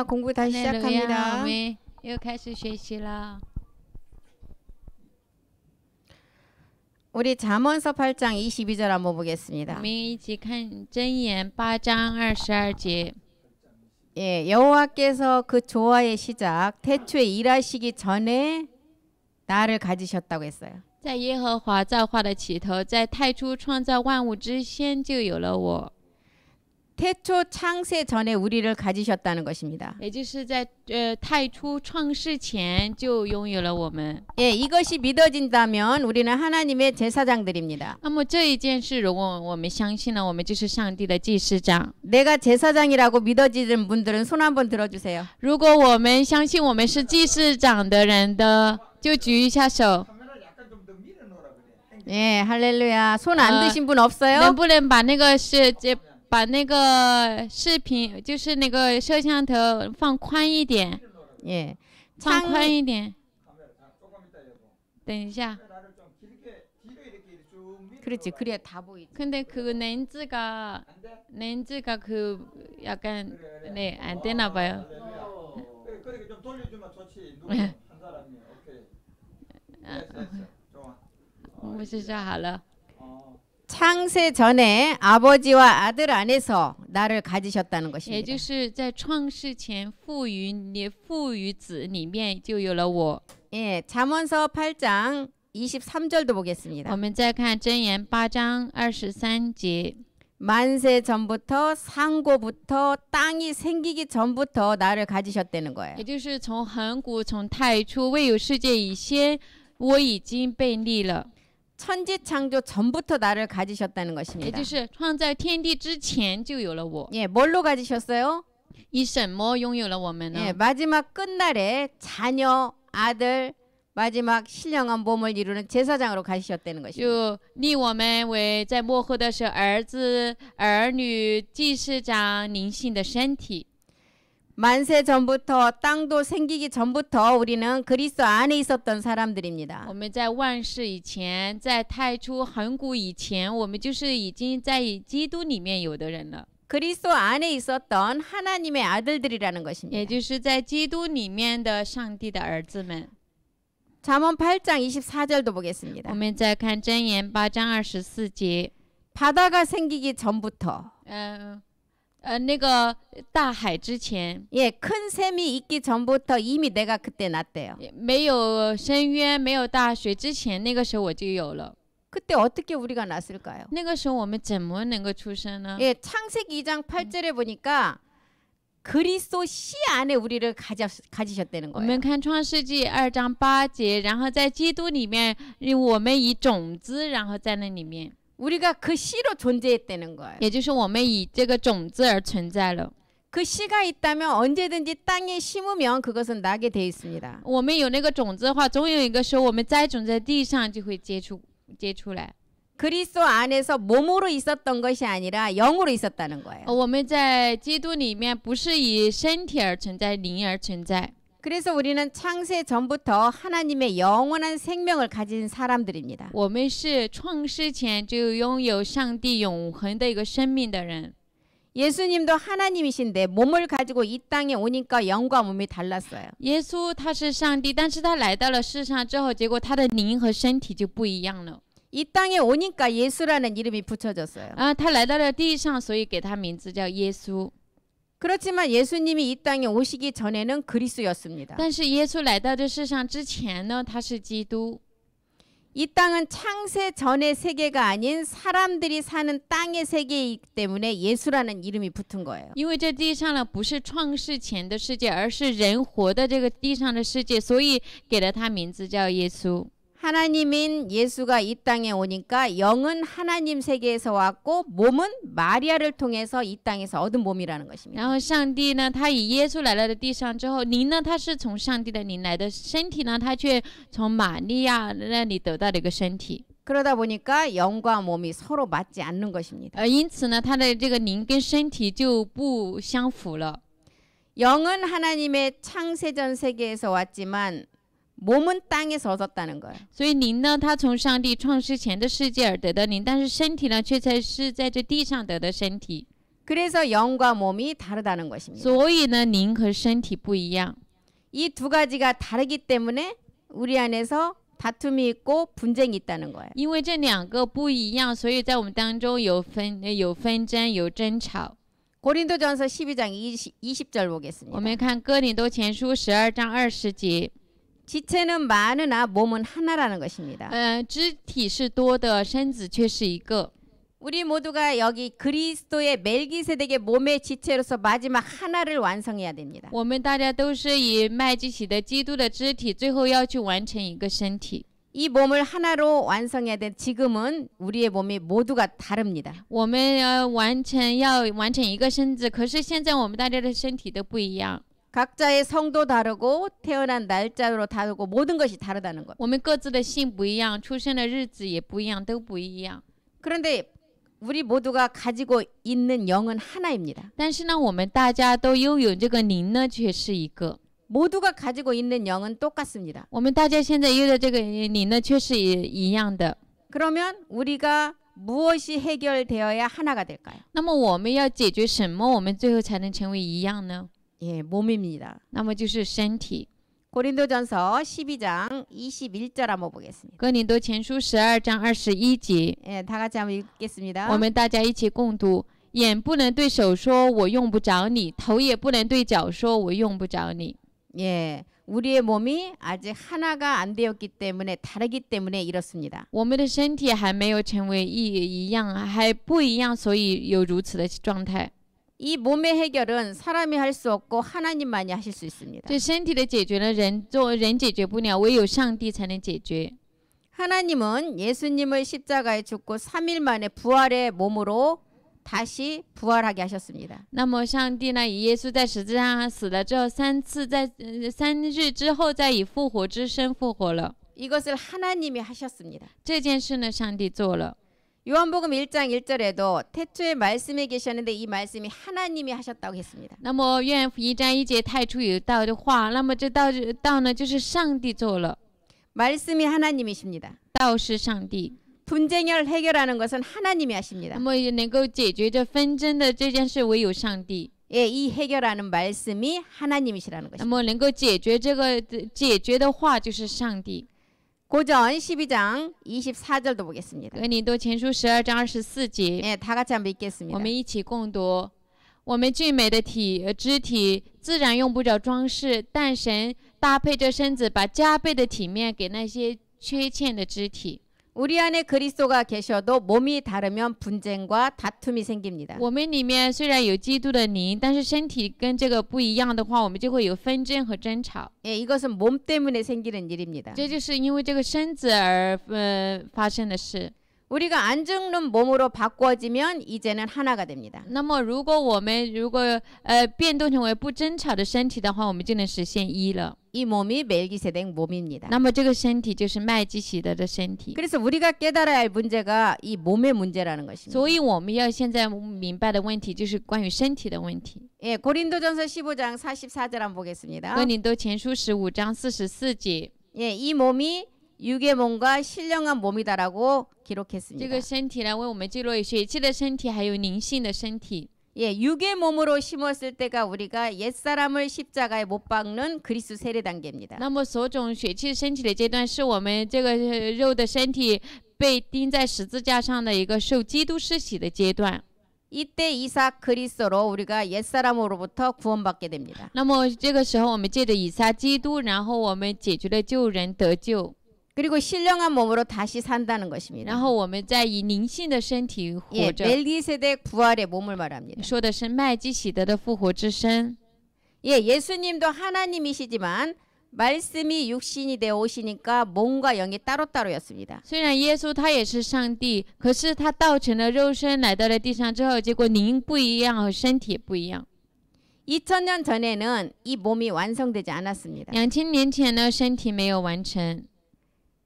공부 다시 시작합니다. 我们又开始学习了。 우리 잠언서 8장 22절 한번 보겠습니다. 我们一起看箴言8章22节。 예, 여호와께서 그 조화의 시작 태초에 일하시기 전에 나를 가지셨다고 했어요. 在耶和华造化的起头，在太初创造万物之先，就有了我。 태초 창세 전에 우리를 가지셨다는 것입니다. 也就是在太初创世前就拥有了我们。 예, 이것이 믿어진다면 우리는 하나님의 제사장들입니다. 那么这一件事，如果我们相信了，我们就是上帝的祭司长。 내가 제사장이라고 믿어지는 분들은 손 한번 들어주세요. 如果我们相信我们是祭司长的人的，就举一下手。 예, 할렐루야. 손 안 드신 분 없어요? 能不能把那个把那个视频，就是那个摄像头放宽一点？ 예. 放宽一点。等一下。 그렇지. 그래야 다 보이지. 근데 그 렌즈가 그 약간 네, 안 되나 봐요. 그렇게 좀 돌려주면 좋지. 누구 네. 한 사람이. 오케이. 좋아. 我是说好了。 창세 전에 아버지와 아들 안에서 나를 가지셨다는 也 것입니다. 就是在创世前父与子里面就有了我。 예, 잠언서 8장 23절도 보겠습니다. 我们再看箴言8章23节。 만세 전부터 상고부터 땅이 생기기 전부터 나를 가지셨다는 거예요. 也就是从恒古从太初未有世界以先，我已经被立了。 천지 창조 전부터 나를 가지셨다는 也 것입니다. 就是创造天地之前就有了我。 예, 뭘로 가지셨어요? 以什么拥有了我们呢？ 예, 마지막 끝날에 자녀, 아들, 마지막 신령한 몸을 이루는 제사장으로 가지셨다는 것입니다. 就立我们为在末后的是儿子、儿女、祭司长、灵性的身体。 만세 전부터 땅도 생기기 전부터 우리는 그리스도 안에 있었던 사람들입니다. 我们在万世以前，在太初恒古以前，我们就是已经在基督里面有的人了。 그리스도 안에 있었던 하나님의 아들들이라는 也 것입니다. 就是在基督里面的上帝的儿子们。 잠언 8장 24절도 我 보겠습니다. 们再看箴言8章24节。 바다가 생기기 전부터 那个大海之前， 예, 큰 샘이 있기 전부터 이미 내가 그때 났대요. 没有深渊、没有大水之前，那个时候我就有了。 그때 어떻게 우리가 났을까요? 那个时候我们怎么能够出生呢？ 예, 창세기 2장 8절에 보니까 그리스도 씨 안에 우리를 가지셨다는 我们 거예요. 看创世纪2章8节，然后在基督里面，我们以种子，然后在那里面， 우리가 그 씨로 존재했다는 거예요. 也就是我们以这个种子而存在了。 그 씨가 있다면 언제든지 땅에 심으면 그것은 나게 돼 있습니다. 我们有那个种子的话，总有一个时候我们栽种在地上就会结出来。 그리스도 안에서 몸으로 있었던 것이 아니라 영으로 있었다는 거예요. 我们在基督里面不是以身体而存在，灵而存在。 그래서 우리는 창세 전부터 하나님의 영원한 생명을 가진 사람들입니다. 我们是创世前就拥有上帝永恒的一个生命的人。 예수님도 하나님이신데 몸을 가지고 이 땅에 오니까 영과 몸이 달랐어요. 耶稣他是上帝，但是他来到了世上之后，结果他的灵和身体就不一样了。 이 땅에 오니까 예수라는 이름이 붙여졌어요. 他来到了地上，所以给他名字叫耶稣。 그렇지만 예수님이 이 땅에 오시기 전에는 그리스도였습니다. 但是耶稣来到这世上之前呢，他是基督。 이 땅은 창세 전의 세계가 아닌 사람들이 사는 땅의 세계이기 때문에 예수라는 이름이 붙은 거예요. 因为这地上呢不是创世前的世界，而是人活的这个地上的世界，所以给了他名字叫耶稣。 하나님인 예수가 이 땅에 오니까 영은 하나님 세계에서 왔고 몸은 마리아를 통해서 이 땅에서 얻은 몸이라는 것입니다. 然后上帝呢，他以耶稣来到了地上之后，灵呢，他是从上帝的灵来的，身体呢，他却从玛利亚那里得到了一个身体。 그러다 보니까 영과 몸이 서로 맞지 않는 것입니다. 因此呢，他的这个灵跟身体就不相符了。 영은 하나님의 창세전 세계에서 왔지만 몸은 땅에서 얻었다는 거예요. 所以灵呢，他从上帝创世前的世界而得的灵，但是身体呢，却是在这地上得的身体。 그래서 영과 몸이 다르다는 것입니다. 所以呢，灵和身体不一样。 이 두 가지가 다르기 때문에 우리 안에서 다툼이 있고 분쟁이 있다는 거예요. 因为这两个不一样，所以在我们当中有纷争，有争吵。 고린도전서 12장 20절 我 보겠습니다. 们看哥林多前书12章20节， 지체는 많으나 몸은 하나라는 것입니다. 肢体是多的，身子却是一个。 우리 모두가 여기 그리스도의 멜기세덱의 몸의 지체로서 마지막 하나를 완성해야 됩니다. 我们大家都是以麦基洗德基督的肢体，最后要去完成一个身体。 이 몸을 하나로 완성해야 된 지금은 우리의 몸이 모두가 다릅니다. 我们要完成一个身子，可是现在我们大家的身体都不一样， 각자의 성도 다르고 태어난 날짜로 다르고 모든 것이 다르다는 것. 我们各自的性不一样，出生的日子也不一样，都不一样。 그런데 우리 모두가 가지고 있는 영은 하나입니다. 但是呢，我们大家都拥有这个灵呢，却是一个。 모두가 가지고 있는 영은 똑같습니다. 我们大家现在拥有的这个灵呢，却是一样的。 그러면 우리가 무엇이 해결되어야 하나가 될까요? 那么我们要解决什么，我们最后才能成为一样呢？ 예, 몸입니다. 那么就是身体。 고린도전서 12장 21절 한번 보겠습니다. 哥林多前书12章21节， 예, 다 같이 한번 읽겠습니다. 我们大家一起共读：眼不能对手说我用不着你，头也不能对脚说我用不着你。 예, 우리의 몸이 아직 하나가 안 되었기 때문에 다르기 때문에 이렇습니다. 我们的身体还没有成为一样，还不一样，所以有如此的状态。 이 몸의 해결은 사람이 할 수 없고 하나님만이 하실 수 있습니다. 这身体的解决呢，人解决不了，唯有上帝才能解决。 하나님은 예수님을 십자가에 죽고 3일 만에 부활의 몸으로 다시 부활하게 하셨습니다. 那么上帝呢，以耶稣在十字架上死了之后，3日之后，再以复活之身复活了。 이것을 하나님이 하셨습니다. 这件事呢，上帝做了。 요한복음 1장 1절에도 태초에 말씀이 계셨는데 이 말씀이 하나님이 하셨다고 했습니다. 那么约翰福音1章1节太初有道的话，那么这道呢，就是上帝做了。 말씀이 하나님이십니다. 道是上帝。 분쟁을 해결하는 것은 하나님이 하십니다. 那么能够解决这纷争的这件事，唯有上帝。 예, 이 해결하는 말씀이 하나님이시라는 那 것입니다. 么能够解决这个解决的话，就是上帝。 고전 12장 24절도 보겠습니다. 哥林多前书12章24节， 예, 다 같이 한번 我 읽겠습니다. 们一起共读。我们俊美的肢体自然用不着装饰，但神搭配着身子，把加倍的体面给那些缺欠的肢体。 우리 안에 그리스도가 계셔도 몸이 다르면 분쟁과 다툼이 생깁니다. 我们里面虽然有基督的灵，但是身体跟这个不一样的话，我们就会有纷争和争吵。 예, 이것은 몸 때문에 생기는 일입니다. 这就是因为这个身子而发生的事。 우리가 안 죽는 몸으로 바꿔지면 이제는 하나가 됩니다. 那么如果我们变动成为不争吵的身体的话，我们就能实现一了。 이 몸이 멜기세덱 몸입니다. 那么这个身体就是麦基洗德的身体。 그래서 우리가 깨달아야 할 문제가 이 몸의 문제라는 것입니다. 所以我们要现在明白的问题就是关于身体的问题。 예, 고린도전서 15장 44절 한번 보겠습니다. 哥林多前书15章44节， 예, 이 몸이 육의 몸과 신령한 몸이다라고 这 기록했습니다. 个身体呢，为我们记录有血气的身体，还有灵性的身体。 예, 육의 몸으로 심었을 때가 우리가 옛사람을 십자가에 못 박는 그리스도 세례 단계입니다. 那么所种血气身体的阶段，是我们这个肉的身体被钉在十字架上的一个受基督施洗的阶段。 이때 이삭 그리스도로 우리가 옛사람으로부터 구원받게 됩니다. 那么这个时候，我们借着以撒基督，然后我们解决了救人得救， 그리고 신령한 몸으로 다시 산다는 然 것입니다. 后我们再以灵性的身体 예, 活着。 멜기세덱 부활의 몸을 말합니다. 说的是麦基洗德的复活之身。 예, 예수님도 하나님이시지만 말씀이 육신이 되어 오시니까 몸과 영이 따로따로였습니다. 虽然耶稣他也是上帝，可是他道成了肉身来到了地上之後，结果灵不一样和身体也不一样。 2000년 전에는 이 몸이 완성되지 않았습니다. 2000年前呢，身体没有完成。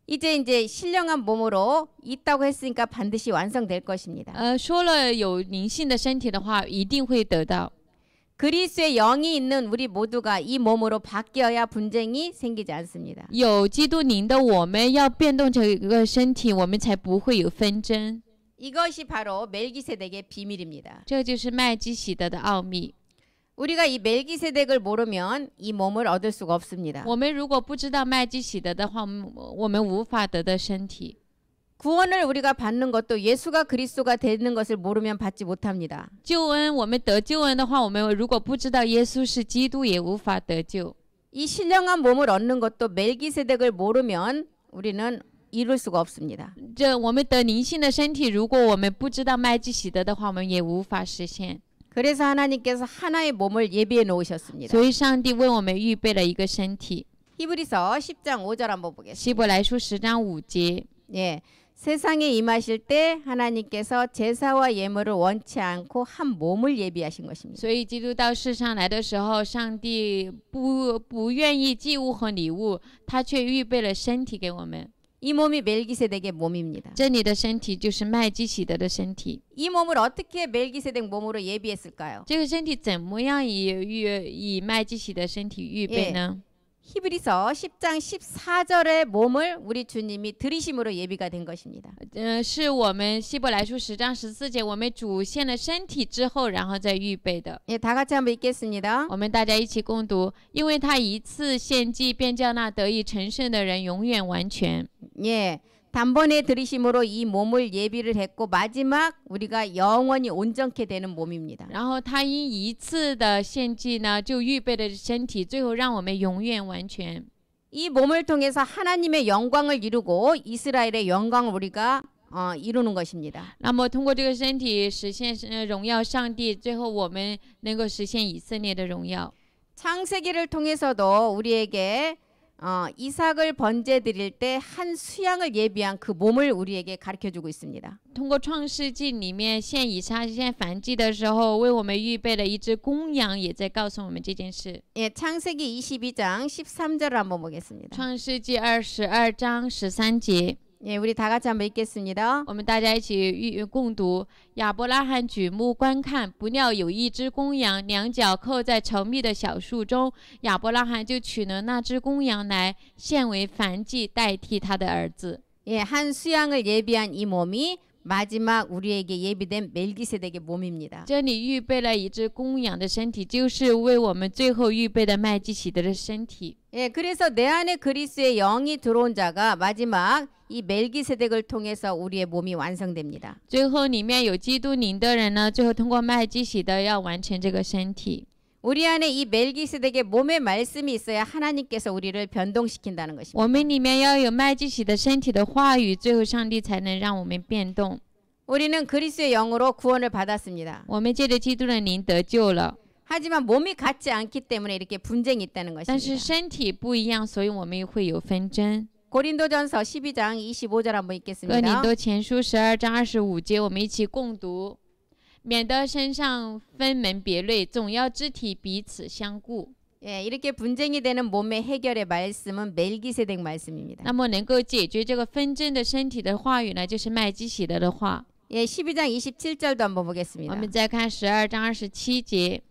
이제 신령한 몸으로 있다고 했으니까 반드시 완성될 것입니다. 说了有灵性的身体的话，一定会得到。 그리스도의 영이 있는 우리 모두가 이 몸으로 바뀌어야 분쟁이 생기지 않습니다. 有基督灵的我们要变动成一个身体，我们才不会有纷争。 이것이 바로 멜기세덱의 비밀입니다. 这就是麦基洗德的奥秘。 우리가 이 멜기세덱을 모르면 이 몸을 얻을 수가 없습니다. 我们如果不知道麦基洗德的话，我们无法得到身体。 구원을 우리가 받는 것도 예수가 그리스도가 되는 것을 모르면 받지 못합니다. 救恩，我们得救恩的话，我们如果不知道耶稣是基督，也无法得救。 이 신령한 몸을 얻는 것도 멜기세덱을 모르면 우리는 이룰 수가 없습니다. 这我们得灵性的身体，如果我们不知道麦基洗德的话，我们也无法实现。 그래서 하나님께서 하나의 몸을 예비해 놓으셨습니다. 所以上帝为我们预备了一个身体。 히브리서 10장 5절 한번 보겠습니다. 希伯来书10章5节， 예, 세상에 임하실 때 하나님께서 제사와 예물을 원치 않고 한 몸을 예비하신 것입니다. 所以基督到世上来的时候，上帝不愿意祭物和礼物，他却预备了身体给我们。 이 몸이 멜기세덱의 몸입니다. 这里的身体就是麦基洗德的身体。 이 몸을 어떻게 멜기세덱 몸으로 예비했을까요? 这个身体怎么样以麦基洗德身体预备呢？ 히브리서 10장 14절의 몸을 우리 주님이 들이심으로 예비가 된 것입니다. 是我们希伯来书10章14节，我们主献了身体之后，然后再预备的。 예, 다 같이 한번 읽겠습니다. 我们大家一起共读，因为他一次献祭，便叫那得以成圣的人永远完全。 예, 단번에 들이심으로 이 몸을 예비를 했고 마지막 우리가 영원히 온전케 되는 몸입니다. 然后他因一次的献祭呢，就预备了身体，最后让我们永远完全。 이 몸을 통해서 하나님의 영광을 이루고 이스라엘의 영광을 우리가 이루는 것입니다. 那么通过这个身体实现荣耀上帝，最后我们能够实现以色列的荣耀。 창세기를 통해서도 우리에게 이삭을 번제 드릴 때 한 수양을 예비한 그 몸을 우리에게 가르쳐주고 있습니다. 通过创世纪里面献以撒献燔祭的时候，为我们预备了一只公羊，也在告诉我们这件事。 예, 창세기 22장 13절을 한번 보겠습니다. 创世纪22章13节。 예, 우리 다 같이 한번 읽겠습니다. 我们大家一起共读。亚伯拉罕举目观看，不料有一只公羊，两脚扣在稠密的小树中。亚伯拉罕就取了那只公羊来，献为燔祭，代替他的儿子。 예, 한 수양을 예비한 이 몸이 마지막 우리에게 예비된 멜기세덱의 몸입니다. 这里预备了一只公羊的身体，就是为我们最后预备的麦基洗德的身体。 예, 그래서 내 안에 그리스도의 영이 들어온 자가 마지막 이 멜기세덱을 통해서 우리의 몸이 완성됩니다. 最后里面有基督灵的人呢，最后通过麦基洗德要完成这个身体。 우리 안에 이 멜기세덱의 몸의 말씀이 있어야 하나님께서 우리를 변동시킨다는 것입니다. 我们里面要有麦基洗德身体的话语，最后上帝才能让我们变动。 우리는 그리스도의 영으로 구원을 받았습니다. 我们借着基督的灵得救了， 하지만 몸이 같지 않기 때문에 이렇게 분쟁이 있다는 但是 것입니다. 身体不一样，所以我们会有纷争。 고린도전서 12장 25절 한번 哥林 읽겠습니다. 多前书12章25节，我们一起共读，免得身上分门别类，总要肢体彼此相顾。 예, 이렇게 분쟁이 되는 몸의 해결의 말씀은 멜기세덱 말씀입니다. 那么能够解决这个纷争的身体的话语呢，就是麦基洗德的话。 예, 12장 27절도 한번 我 보겠습니다. 们再看12章27节，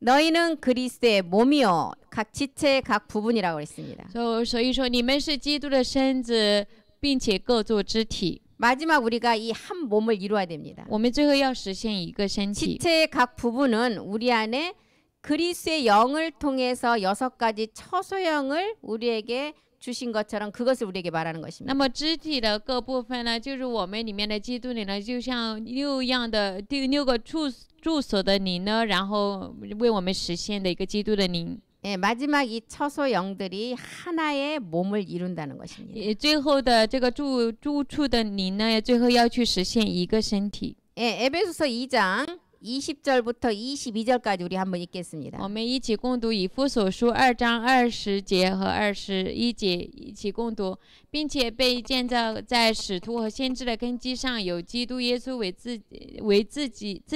너희는 그리스도의 몸이요 각 지체의 각 부분이라고 그랬습니다. 所以说你们是基督的身子，并且各做肢体。 마지막 우리가 이 한 몸을 이루어야 됩니다. 我们最后要实现一个身体。 지체의 각 부분은 우리 안에 그리스도의 영을 통해서 6가지 처소형을 우리에게 주신 것처럼 그것을 우리에게 말하는 那 것입니다. 么肢体的各部分呢，就是我们里面的基督灵呢，就像六个住所的灵呢，然后为我们实现的一个基督的灵。 예, 마지막 이 처소형들이 하나의 몸을 이룬다는 것입니다. 最后的这个住处的灵呢，最后要去实现一个身体。 예, 에베소서 2장 20절부터 22절까지 우리 한번 읽겠습니다. 我们一起共读以弗所书2章20节和21节，一起共读，并且被建造在使徒和先知的根基上，有基督耶稣为自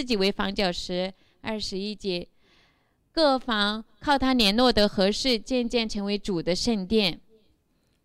己为房角石。21节，各房靠他联络得合适，渐渐成为主的圣殿。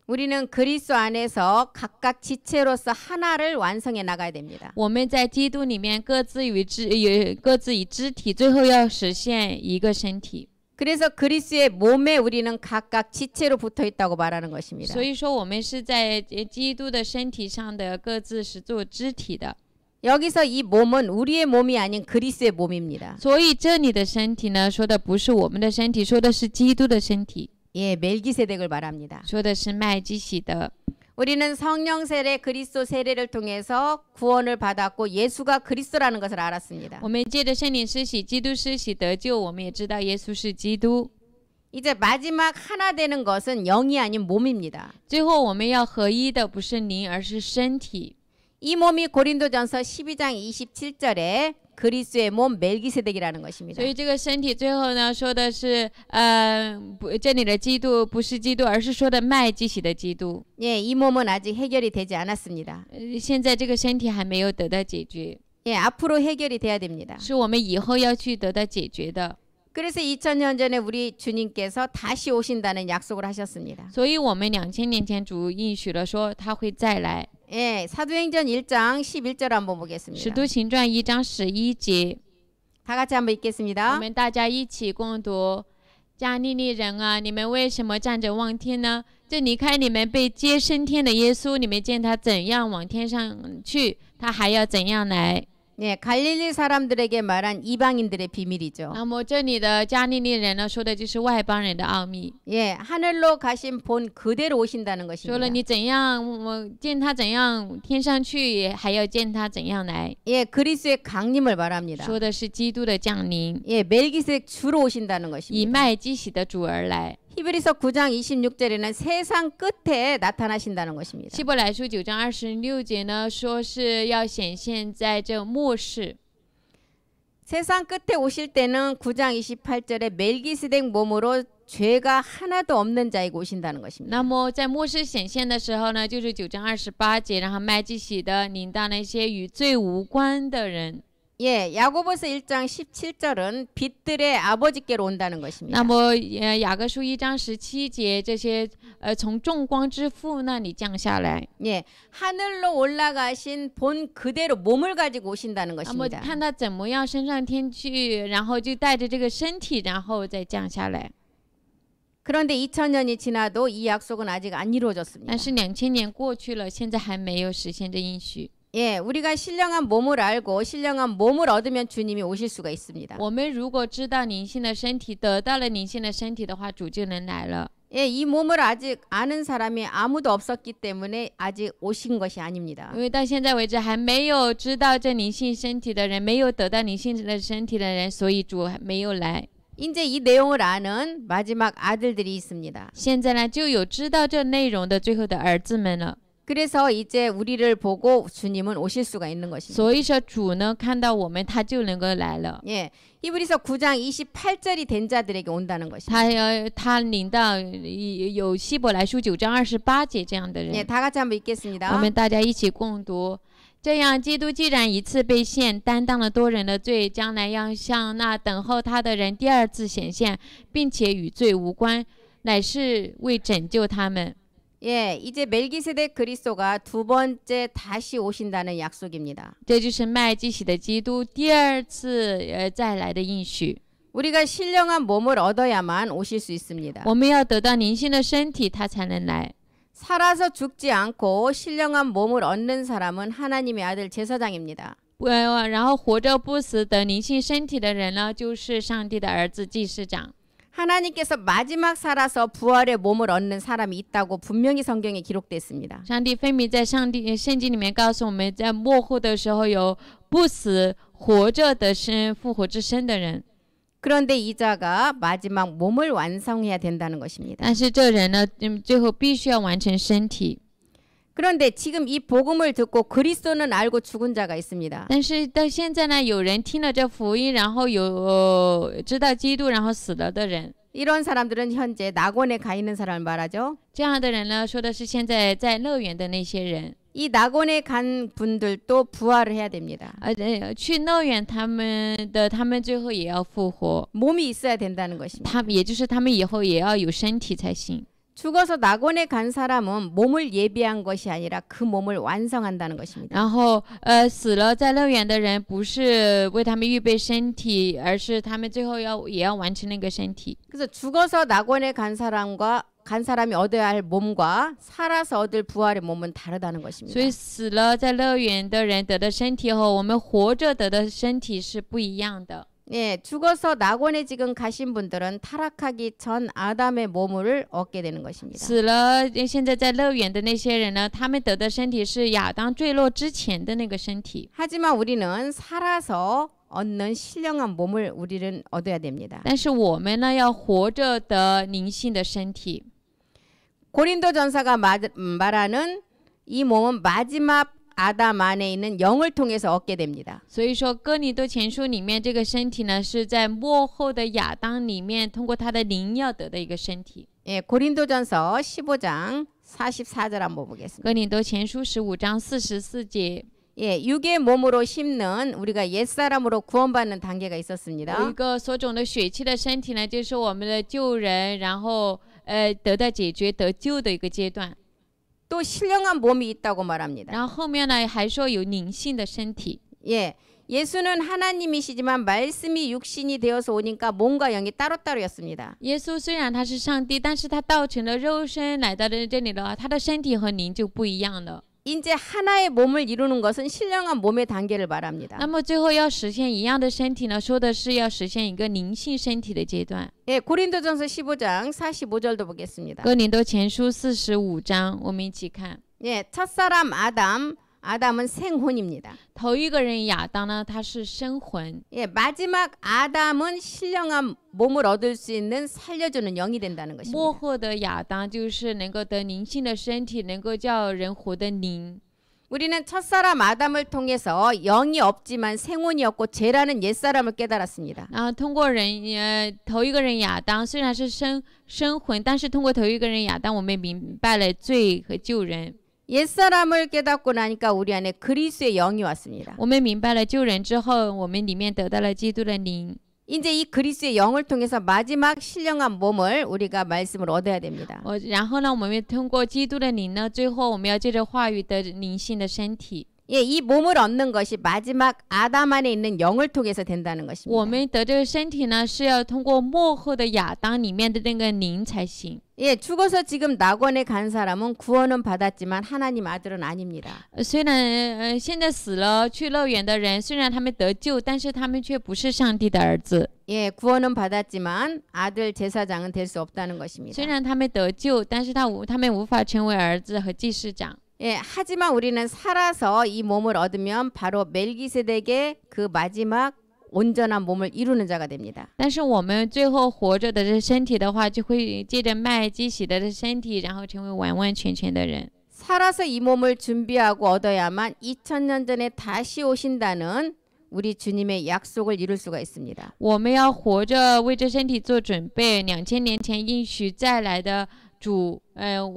우리는 그리스도 안에서 각각 지체로서 하나를 완성해 나가야 됩니다. 我们在基督里面各自以肢体，最后要实现一个身体。 그래서 그리스도의 몸에 우리는 각각 지체로 붙어 있다고 말하는 것입니다. 所以说，我们是在基督的身体上的各自是做肢体的。 여기서 이 몸은 우리의 몸이 아닌 그리스도의 몸입니다. 所以这里的身体呢，说的不是我们的身体，说的是基督的身体， 예, 멜기세덱을 말합니다. 说的是麦基洗德。 우리는 성령 세례, 그리스도 세례를 통해서 구원을 받았고 예수가 그리스도라는 것을 알았습니다. 我们借着圣灵施洗，基督施洗得救，我们也知道耶稣是基督。 이제 마지막 하나 되는 것은 영이 아닌 몸입니다. 最后我们要合一的不是灵，而是身体。 이 몸이 고린도전서 12장 27절에 그리스도의 몸 멜기세덱이라는 것입니다. 所以这个身体最后呢，说的是这里的基督不是基督，而是说的麦基洗的基督。 예, 이 몸은 아직 해결이 되지 않았습니다. 现在这个身体还没有得到解决， 예, 앞으로 해결이 돼야 됩니다. 是我们以后要去得到解决的。 그래서 2000년 전에 우리 주님께서 다시 오신다는 약속을 하셨습니다. 所以我们2000年前主应许了说他会再来。 예, 사도행전 1장 11절 한번 使 보겠습니다. 徒行传1章11节， 다 같이 한번 我 읽겠습니다. 们大家一起共读。加利利人啊，你们为什么站着望天呢？这离开你们被接升天的耶稣，你们见他怎样往天上去，他还要怎样来。 예, 갈릴리 사람들에게 말한 이방인들의 비밀이죠. 那么这里的加利利人呢，说的就是外邦人的奥秘， 예, 하늘로 가신 본 그대로 오신다는 说了 것입니다. 你怎样，我见他怎样天上去，还要见他怎样来， 예, 그리스도의 강림을 말합니다. 说的是基督的降临， 예, 멜기세덱 주로 오신다는 以 것입니다. 麦基洗的主而来。 히브리서 9장 26절에는 세상 끝에 나타나신다는 것입니다. 希伯来书9章26节呢，说是要显现在这末世。 세상 끝에 오실 때는 9장 28절에 멜기세덱 몸으로 죄가 하나도 없는 자에게 오신다는 것입니다. 那么在末世显现的时候呢，就是9章28节，然后麦基洗德领到那些与罪无关的人。 예, 야고보서 1장 17절은 빛들의 아버지께로 온다는 것입니다. 那么雅各书1章17节，这些从众光之父那里降下来。 예, 하늘로 올라가신 본 그대로 몸을 가지고 오신다는 那么 것입니다. 看他怎么样升上天去，然后就带着这个身体，然后再降下来。 그런데 2000년이 지나도 이 약속은 아직 안 이루어졌습니다. 但是2000年过去了，现在还没有实现这应许。 예, 우리가 신령한 몸을 알고 신령한 몸을 얻으면 주님이 오실 수가 있습니다. 我们如果知道灵性的身体，得到了灵性的身体的话，主就能来了。 예, 이 몸을 아직 아는 사람이 아무도 없었기 때문에 아직 오신 것이 아닙니다. 因为到现在为止还没有知道这灵性身体的人，没有得到灵性的身体的人，所以主还没有来。 이제 이 내용을 아는 마지막 아들들이 있습니다. 现在呢，就有知道这内容的最后的儿子们了。 그래서 이제 우리를 보고 주님은 오실 수가 있는 것입니다. 所以说主呢看到我们，他就能够来了。 예, 히브리서 9장 28절이 된 자들에게 온다는 것입니다. 他领到有希伯来书9章28节这样的 예, 人。 다 같이 한번 我 읽겠습니다. 们大家一起共读。这样，基督既然一次被献，担当了多人的罪，将来要向那等候他的人第二次显现，并且与罪无关，乃是为拯救他们。 예, 이제 멜기세덱 그리스도가 두 번째 다시 오신다는 약속입니다. 这就是麦基洗的基督第二次再来的应许。 우리가 신령한 몸을 얻어야만 오실 수 있습니다. 我们要得到灵性的身体，他才能来。 살아서 죽지 않고 신령한 몸을 얻는 사람은 하나님의 아들 제사장입니다. 然后活着不死得灵性身体的人呢，就是上帝的儿子祭司长。 하나님께서 마지막 살아서 부활의 몸을 얻는 사람이 있다고 분명히 성경에 기록됐습니다. 上帝分明在圣经里面告诉我们，在末后的时候有不死活着的生复活之身的人。 그런데 이 자가 마지막 몸을 완성해야 된다는 것입니다. 但是这人呢，最后必须要完成身体。 그런데 지금 이 복음을 듣고 그리스도는 알고 죽은 자가 있습니다. 但是到现在呢，有人听了这福音，然后有知道基督，然后死了的人。 이런 사람들은 현재 낙원에 가 있는 사람을 말하죠. 这样的人呢，说的是现在在乐园的那些人。 이 낙원에 간 분들도 부활을 해야 됩니다. 去乐园他们最后也要复活， 몸이 있어야 된다는 것입니다. 也就是他们以后也要有身体才行。 죽어서 낙원에 간 사람은 몸을 예비한 것이 아니라 그 몸을 완성한다는 것입니다. 然后死了在乐园的人不是为他们预备身体，而是他们最后也要完成那个身体。 그래서 죽어서 낙원에 간 간 사람이 얻어야 할 몸과 살아서 얻을 부활의 몸은 다르다는 所 것입니다. 以死了在乐园的人得的身体和我们活着得的身体是不一样的。 예, 죽어서 낙원에 지금 가신 분들은 타락하기 전 아담의 몸을 얻게 되는 것입니다. 死了现在在乐园的那些人呢，他们得的身体是亚当坠落之前的那个身体。 하지만 우리는 살아서 얻는 신령한 몸을 우리는 얻어야 됩니다. 但是我们呢，要活着得灵性的身体。 고린도전서가 말하는 이 몸은 마지막 아담 안에 있는 영을 통해서 얻게 됩니다. 所以说，哥林多前书里面这个身体呢，是在末后的亚当里面，通过他的灵要得的一个身体。 예, 고린도전서 15장 44절 한번 보겠습니다. 哥林多前书15章44节， 예, 육의 몸으로 심는 우리가 옛사람으로 구원받는 단계가 有一 있었습니다. 个所种的血气的身体呢，就是我们的救人，然后得到解决得救的一个阶段。 또 신령한 몸이 있다고 말합니다. 然后后面呢，还说有灵性的身体。 예, 예수는 하나님이시지만 말씀이 육신이 되어서 오니까 몸과 영이 따로따로였습니다. 耶稣虽然他是上帝，但是他道成了肉身来到这里的话，他的身体和灵就不一样了。 이제 하나의 몸을 이루는 것은 신령한 몸의 단계를 말합니다. 那么最后要实现一样的身体呢，说的是要实现一个灵性身体的阶段。 예, 고린도전서 15장 45절도 보겠습니다. 哥林多前书45章，我们一起看。 예, 첫사람 아담은 생혼입니다. 头一个人亚当呢，他是生魂； 예, 마지막 아담은 신령한 몸을 얻을 수 있는 살려주는 영이 된다는 末 것입니다. 后的亚当就是能够得灵性的身体，能够叫人活的灵。 우리는 첫사람 아담을 통해서 영이 없지만 생혼이 없고 죄라는 옛사람을 깨달았습니다. 然后通过头一个人亚当，虽然是生魂，但是通过头一个人亚当，我们明白了罪和救人。 옛사람을 깨닫고 나니까 우리 안에 그리스도의 영이 왔습니다. 我们明白了救人之后，我们里面得到了基督的灵。 이제 이 그리스도의 영을 통해서 마지막 신령한 몸을 우리가 말씀을 얻어야 됩니다. 然后呢，我们通过基督的灵呢，最后我们要借着话语得灵性的身体。 예, 이 몸을 얻는 것이 마지막 아담 안에 있는 영을 통해서 된다는 我 것입니다. 们得这个身体呢，是要通过末后的亚当里面的那个灵才行。 예, 죽어서 지금 낙원에 간 사람은 구원은 받았지만 하나님 아들은 아닙니다. 虽然现在死了去乐园的人，虽然他们得救，但是他们却不是上帝的儿子。 예, 구원은 받았지만 아들 제사장은 될 수 없다는 것입니다. 虽然他们得救，但是他们无法成为儿子和祭司长。 예, 하지만 우리는 살아서 이 몸을 얻으면 바로 멜기세덱의 그 마지막 온전한 몸을 이루는 자가 됩니다. 但是我们最后活着的这身体的话，就会借着麦基洗德的身体，然后成为完完全全的人。 살아서 이 몸을 준비하고 얻어야만 2000년 전에 다시 오신다는 우리 주님의 약속을 이룰 수가 있습니다. 我们要活着为这身体做准备，2000年前应许再来的主，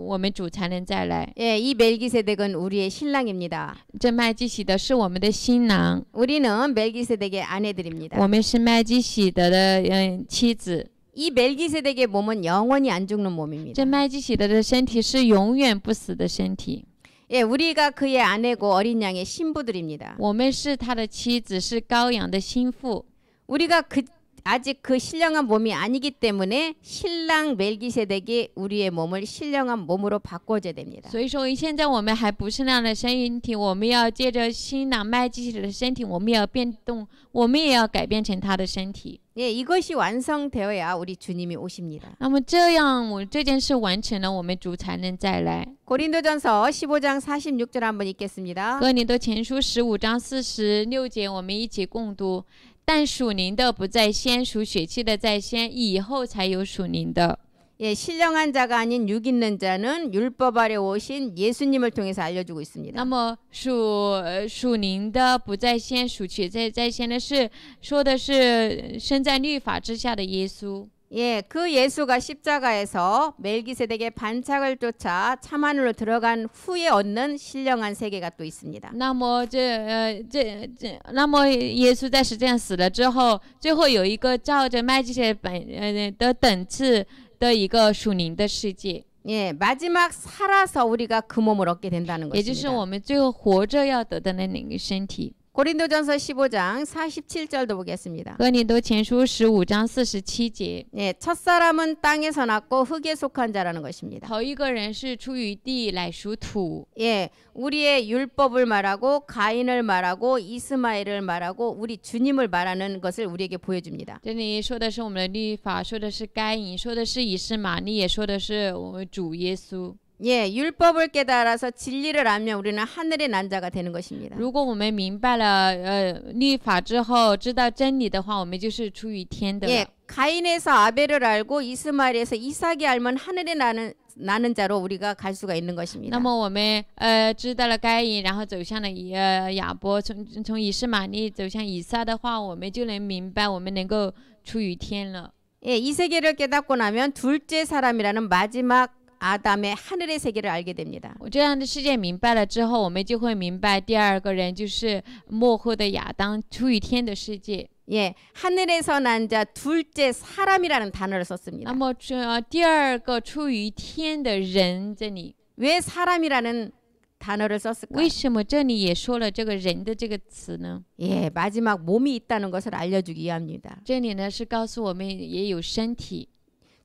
我们主才能再来。 예, 이 멜기세덱은 우리의 신랑입니다. 这麦基洗德是我们的新郎， 우리는 멜기세덱의 아내들입니다. 我们是麦基洗德的妻子。 이 멜기세덱의 몸은 영원히 안 죽는 몸입니다. 这麦基洗德的身体是永远不死的身体。 예, 우리가 그의 아내고 어린 양의 신부들입니다. 我们是他的妻子，是羔羊的心腹。 우리가 아직 그 신령한 몸이 아니기 때문에 신랑 멜기세덱이 우리의 몸을 신령한 몸으로 바꿔줘야 됩니다. 所以说，现在我们还不是那样的身体，我们要借着新郎麦基洗德的身体，我们也要变动，我们也要改变成他的身体。 예, 이것이 완성되어야 우리 주님이 오십니다. 那么这样，这件事完成了，我们主才能再来。 고린도전서 15장 46절 한번 읽겠습니다. 哥林多前书15章46节，我们一起共读。但属灵的不在先，属血气的在先，以后才有属灵的。 예, 신령한 자가 아닌 육 있는 자는 율법 아래 오신 예수님을 통해서 알려주고 있습니다. 那么属灵的不在先，属血气在先的是说的是身在律法之下的耶稣。 예, 그 예수가 십자가에서 멜기세덱의 반짝을 쫓아 참하늘로 들어간 후에 얻는 신령한 세계가 또 있습니다. 那么那么耶稣在十字架死了之后，最后有一个照着麦基洗德的等次的一个属灵的世界。 예, 마지막 살아서 우리가 그 몸을 얻게 된다는 也就是 것입니다. 我们最后活着要得的那个身体。 고린도전서 15장 47절도 보겠습니다. 哥林多前书15章47节， 예, 첫사람은 땅에서 났고 흙에 속한 자라는 것입니다. 头一个人是出于地，乃属土。 예, 우리의 율법을 말하고 가인을 말하고 이스마엘을 말하고 우리 주님을 말하는 것을 우리에게 보여줍니다. 这里说的是我们的律法，说的是该隐，说的是以实玛利，也说的是我们主耶稣。 예, 율법을 깨달아서 진리를 알면 우리는 하늘의 난 자가 되는 것입니다. 如果我们明白了律法之后，知道真理的话，我们就是出于天的了。 예, 가인에서 아벨을 알고 이스마엘에서 이삭이 알면 하늘에 나는 자로 우리가 갈 수가 있는 那 것입니다. 么我们知道了该隐，然后走向了亚伯，从以实玛利走向以撒的话，我们就能明白，我们能够出于天了。 예, 이 세계를 깨닫고 나면 둘째 사람이라는 마지막 아담의 하늘의 세계를 알게 됩니다. 我这样的世界明白了之后，我们就会明白第二个人就是末后的亚当，出于天的世界。 예, 하늘에서 난 자 둘째 사람이라는 단어를 썼습니다. 那么第二个出于天的人，这里 왜 사람이라는 단어를 썼을까? 为什么这里也说了这个人的这个词呢？ 예, 마지막 몸이 있다는 것을 알려주기 위함입니다. 这里呢是告诉我们也有身体。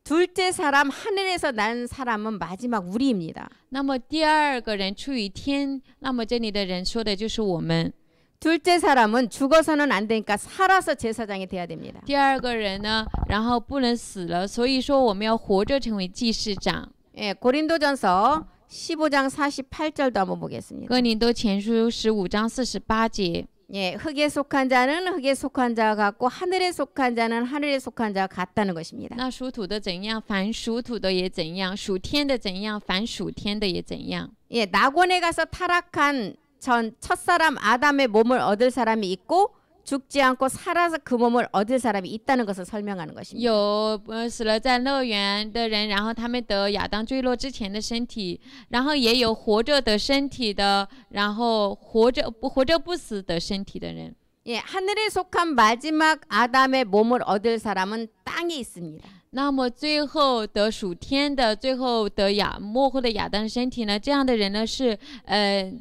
둘째 사람 하늘에서 난 사람은 마지막 우리입니다. 那么第二个人出于天，那么这里的人说的就是我们。 둘째 사람은 죽어서는 안 되니까 살아서 제사장이 돼야 됩니다. 第二个人呢，然后不能死了，所以说我们要活着成为祭司长。 예, 고린도전서 15장 48절도 한번 보겠습니다. 哥林多前书15章48节。 예, 흙에 속한 자는 흙에 속한 자와 같고 하늘에 속한 자는 하늘에 속한 자와 같다는 것입니다. 那属土的怎样，凡属土的也怎样；属天的怎样，凡属天的也怎样。 예, 낙원에 가서 타락한 전 첫사람 아담의 몸을 얻을 사람이 있고 죽지 않고 살아서 그 몸을 얻을 사람이 있다는 것을 설명하는 것입니다. 有死了在乐园的人，然后他们得亚当坠落之前的身体，然后也有活着的身体的，然后活着不死的身体的人。 예, 하늘에 속한 마지막 아담의 몸을 얻을 사람은 땅에 있습니다. 那么最后得属天的，最后得末后的亚当的身体呢？这样的人呢是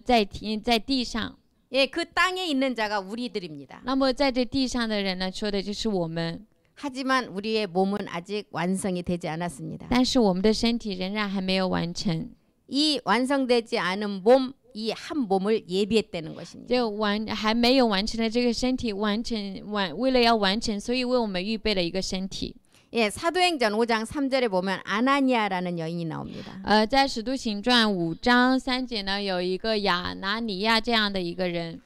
在地上。 예, 그 땅에 있는 자가 우리들입니다. 那么在这地上的人呢，说的就是我们。 하지만 우리의 몸은 아직 완성이 되지 않았습니다. 但是我们的身体仍然还没有完成。 이 완성되지 않은 몸, 이 한 몸을 예비했다는 것입니다. 这还没有完成的这个身体为了要完成，所以为我们预备了一个身体。 예, 사도행전 5장 3절에 보면 아나니아라는 여인이 나옵니다. 在使徒行传5章3节呢，有一个亚拿尼亚这样的一个人。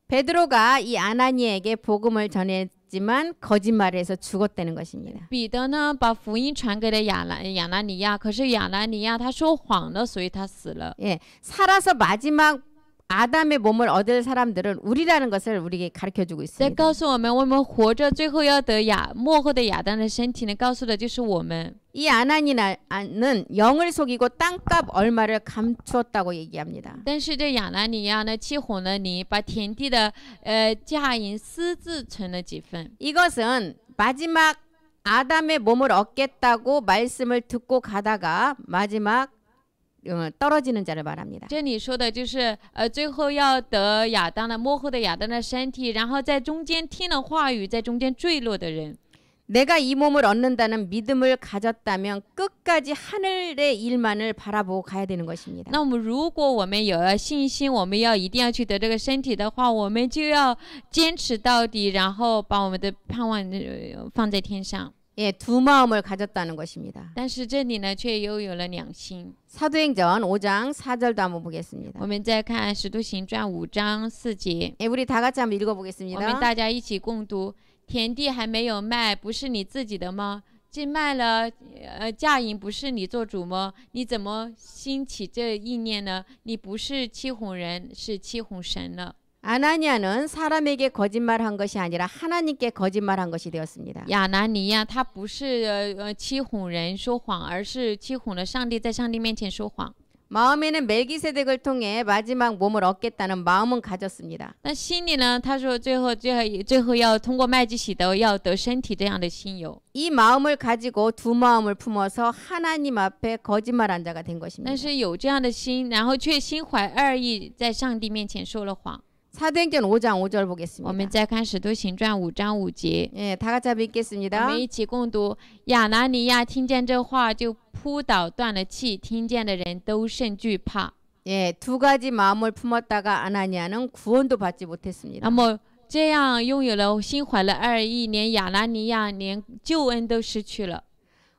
베드로가 이 아나니에게 복음을 전했지만 거짓말을 해서 죽었다는 것입니다. 彼得呢，把福音传给了亚拿尼亚，可是亚拿尼亚他说谎了，所以他死了。 예, 살아서 마지막 아담의 몸을 얻을 사람들은 우리라는 것을 우리에게 가르쳐주고 在 있습니다. 告诉我们，我们活着最后要得末后的亚当的身体呢，告诉的就是我们。 이 아나니아는 영을 속이고 땅값 얼마를 감추었다고 얘기합니다. 但是这亚拿尼亚呢，欺哄了你，把田地的价银私自存了几分。 이것은 마지막 아담의 몸을 얻겠다고 말씀을 듣고 가다가 마지막 떨어지는 자를 말합니다. 这里说的就是最后要得亚当的末后的亚当的身体，然后在中间听了话语，在中间坠落的人。 내가 이 몸을 얻는다는 믿음을 가졌다면 끝까지 하늘의 일만을 바라보고 가야 되는 것입니다. 那么如果我们有了信心，我们一定要去得这个身体的话，我们就要坚持到底，然后把我们的盼望放在天上。 예, 두 마음을 가졌다는 것입니다. 但是这里呢，却又有了两心。 사도행전 5장 4절도 한번 보겠습니다. 我们再看《使徒行传》5章4节， 예, 우리 다 같이 한번 我们 읽어보겠습니다. 大家一起共读：田地还没有卖，不是你自己的吗？既卖了，价银不是你做主吗？你怎么兴起这意念呢？你不是欺哄人，是欺哄神了。 아나니아는 사람에게 거짓말한 것이 아니라 하나님께 거짓말한 것이 되었습니다. 亚拿尼亚他不是欺哄人说谎，而是欺哄了上帝，在上帝面前说谎。 마음에는 멜기세덱을 통해 마지막 몸을 얻겠다는 마음은 가졌습니다. 那心里呢，他说最后要通过麦基洗德要得身体这样的心有。 이 마음을 가지고 두 마음을 품어서 하나님 앞에 거짓말한 자가 된 것입니다. 但是有这样的心，然后却心怀二意，在上帝面前说了谎。 사도행전 5장 5절 我们 보겠습니다. 再看《使徒行传》5章5节， 예, 다 같이 我 읽겠습니다. 们一起共读。亚拿尼亚听见这话，就扑倒断了气，听见的人都甚惧怕。 예, 두 가지 마음을 품었다가 아나니아는 구원도 받지 못했습니다. 那么这样拥有了心怀了二意，连亚拿尼亚连救恩都失去了。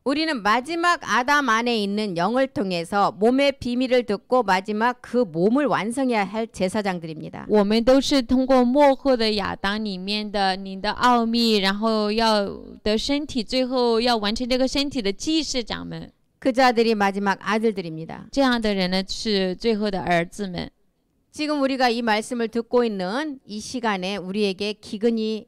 우리는 마지막 아담 안에 있는 영을 통해서 몸의 비밀을 듣고 마지막 그 몸을 완성해야 할 제사장들입니다. 我们都是通过幕后的亚当里面的你的奥秘，然后要得身体，最后要完成这个身体的祭司长们。 그 자들이 마지막 아들들입니다. 这样的人呢，是最后的儿子们。 지금 우리가 이 말씀을 듣고 있는 이 시간에 우리에게 기근이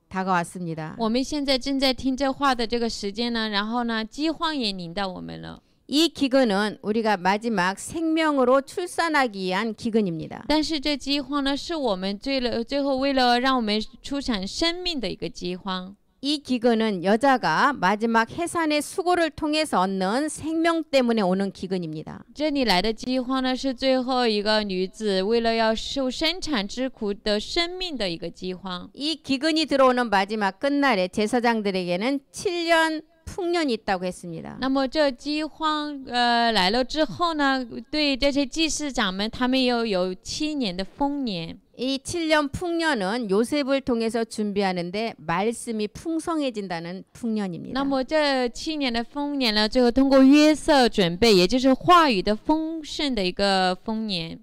다가왔습니다. 我们现在正在听这话的这个时间呢，然后呢，饥荒也临到我们了。 이 기근은 우리가 마지막 생명으로 출산하기 위한 기근입니다. 但是这饥荒呢，是我们最后为了让我们出产生命的一个饥荒。 이 기근은 여자가 마지막 해산의 수고를 통해서 얻는 생명 때문에 오는 기근입니다. 这里来的饥荒呢，是最后一个女子为了要受生产之苦的生命的一个饥荒。 이 기근이 들어오는 마지막 끝날에 제사장들에게는 7년 풍년이 있다고 했습니다. 那么这饥荒来了之后呢，对这些祭司长们，他们又有7年的丰年。 이 7년 풍년은 요셉을 통해서 준비하는데 말씀이 풍성해진다는 풍년입니다. 那么这7年的丰年呢，最后通过约瑟准备，也就是话语的丰盛的一个丰年。